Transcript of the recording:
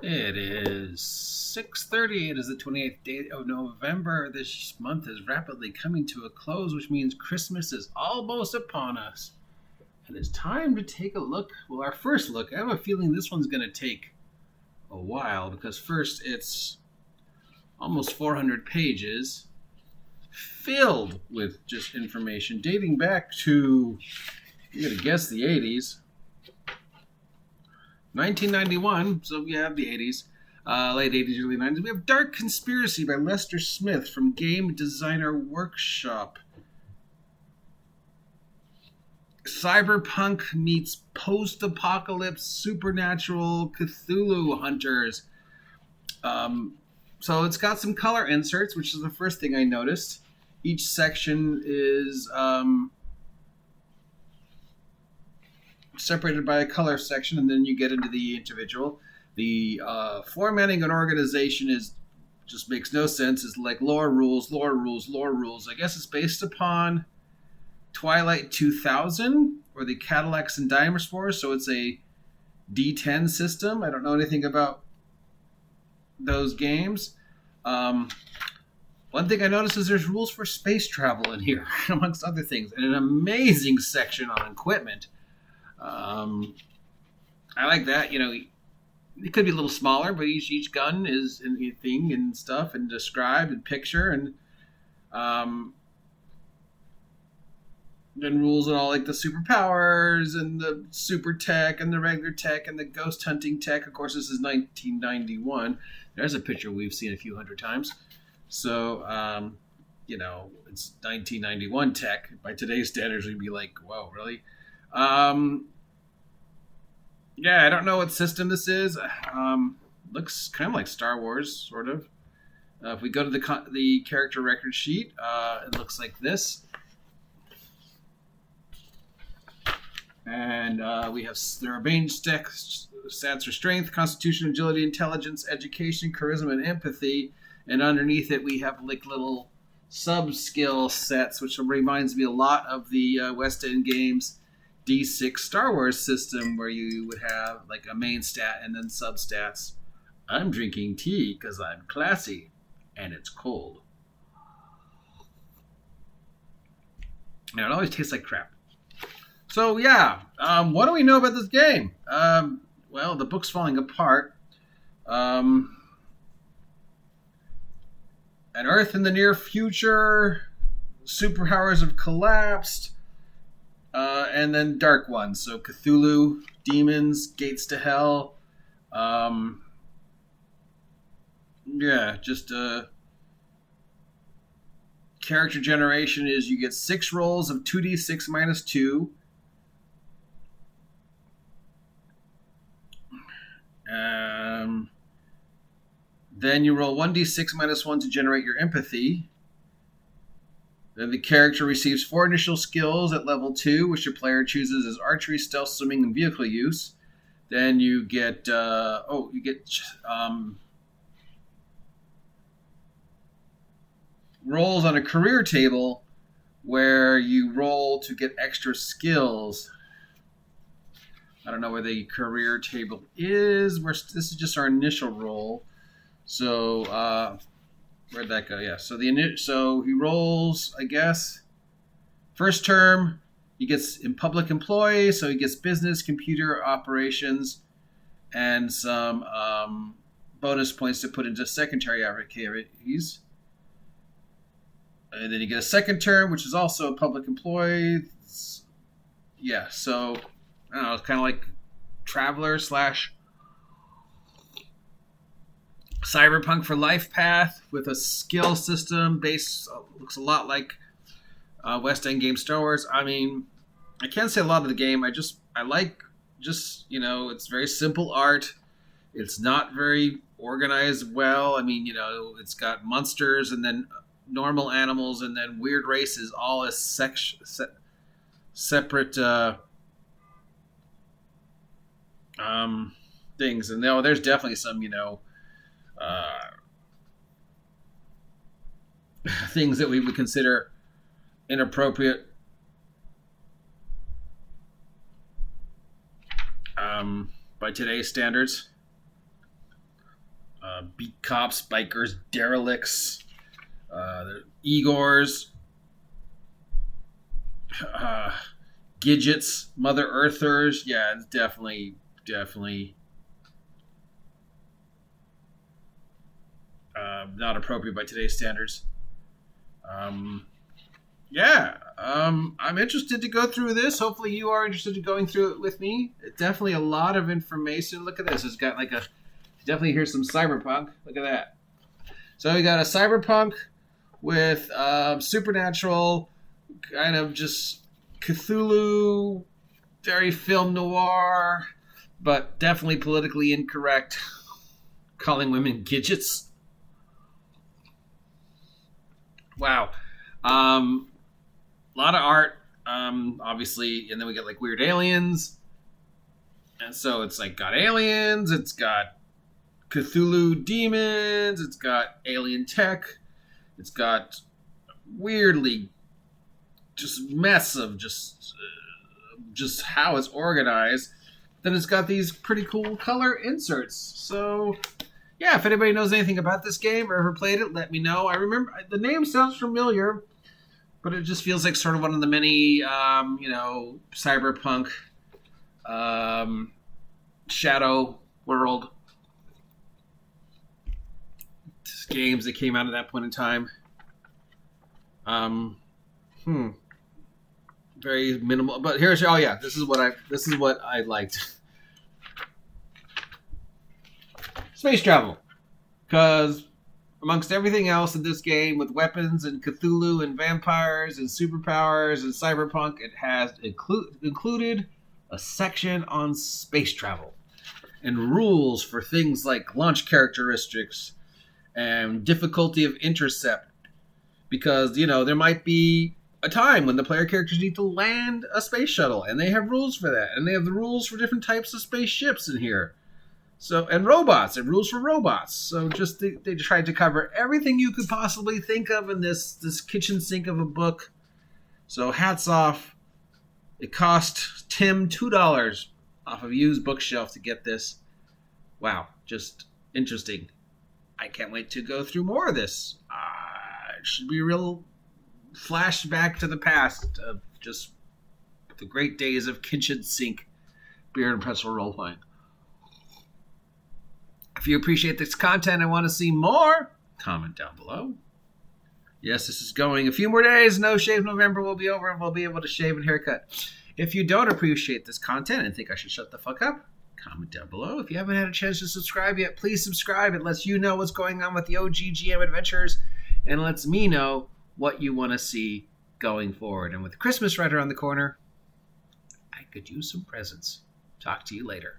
It is 6:30. It is the 28th day of November. This month is rapidly coming to a close, which means Christmas is almost upon us. And it's time to take a look. Well, our first look, I have a feeling this one's going to take a while because first it's almost 400 pages filled with just information dating back to, I'm going to guess, the 80s. 1991, so yeah, the 80s, late 80s, early 90s. We have Dark Conspiracy by Lester Smith from Game Designer Workshop. Cyberpunk meets post-apocalypse supernatural Cthulhu hunters. So it's got some color inserts, which is the first thing I noticed. Each section is separated by a color section, and then you get into the individual. The formatting an organization just makes no sense. It's like lore rules. I guess it's based upon Twilight 2000 or the Cadillacs and Dinosaurs, so it's a D10 system. I don't know anything about those games. One thing I noticed is there's rules for space travel in here, amongst other things, and an amazing section on equipment. I like that. You know, it could be a little smaller, but each gun is a thing and stuff, and described and picture, and then rules on all like the superpowers and the super tech and the regular tech and the ghost hunting tech. Of course, this is 1991. There's a picture we've seen a few hundred times. So, you know, it's 1991 tech. By today's standards, we'd be like, whoa, really? Yeah, I don't know what system this is. Looks kind of like Star Wars, sort of. If we go to the character record sheet, it looks like this. And we have their main stats are strength, constitution, agility, intelligence, education, charisma, and empathy. And underneath it, we have like little sub-skill sets, which reminds me a lot of the West End Games D6 Star Wars system, where you would have like a main stat and then sub-stats. I'm drinking tea because I'm classy, and it's cold. Now, it always tastes like crap. So, yeah, what do we know about this game? Well, the book's falling apart. An Earth in the near future, superpowers have collapsed, and then Dark Ones. So Cthulhu, demons, gates to hell. Yeah, just character generation is you get 6 rolls of 2d6 minus 2. Then you roll 1d6 minus 1 to generate your empathy. Then the character receives 4 initial skills at level 2, which your player chooses as archery, stealth, swimming, and vehicle use. Then you get rolls on a career table where you roll to get extra skills. I don't know where the career table is. This is just our initial roll. So, where'd that go? Yeah. So so he rolls, I guess. First term, he gets in public employee, so he gets business, computer operations, and some bonus points to put into secondary activities. And then you get a second term, which is also a public employee. Yeah. So, I don't know. It's kind of like Traveler / Cyberpunk for Life Path with a skill system based, looks a lot like West End Game Star Wars. I mean, I can't say a lot of the game. I like, you know, it's very simple art. It's not very organized well. I mean, you know, it's got monsters and then normal animals and then weird races all as separate things. And there's definitely some, you know, things that we would consider inappropriate by today's standards. beat cops, bikers, derelicts, Igors, Gidgets, Mother Earthers. Yeah, it's definitely not appropriate by today's standards. I'm interested to go through this. Hopefully you are interested in going through it with me. It's definitely a lot of information. Look at this. It's got definitely here's some cyberpunk. Look at that. So we got a cyberpunk with supernatural, kind of just Cthulhu, very film noir, but definitely politically incorrect, calling women gidgets. Wow. A lot of art, obviously, and then we got like weird aliens. And so it's like got aliens, it's got Cthulhu demons, it's got alien tech, it's got weirdly just mess of just how it's organized. Then it's got these pretty cool color inserts. So yeah, if anybody knows anything about this game or ever played it, let me know. I remember the name sounds familiar, but it just feels like sort of one of the many, cyberpunk, shadow world games that came out at that point in time. Very minimal, but this is what I liked. Space travel, because amongst everything else in this game with weapons and Cthulhu and vampires and superpowers and cyberpunk, it has included a section on space travel and rules for things like launch characteristics and difficulty of intercept, because there might be a time when the player characters need to land a space shuttle, and they have rules for that, and they have the rules for different types of spaceships in here. So, and robots, and rules for robots. So just they tried to cover everything you could possibly think of in this kitchen sink of a book. So hats off. It cost Tim $2 off of a used bookshelf to get this. Wow, just interesting. I can't wait to go through more of this. It should be a real flashback to the past of just the great days of kitchen sink beer and pretzel role-playing. If you appreciate this content and want to see more, comment down below. Yes, this is going a few more days. No Shave November will be over and we'll be able to shave and haircut. If you don't appreciate this content and think I should shut the fuck up, comment down below. If you haven't had a chance to subscribe yet, please subscribe. It lets you know what's going on with the OGGM adventures and lets me know what you want to see going forward. And with Christmas right around the corner, I could use some presents. Talk to you later.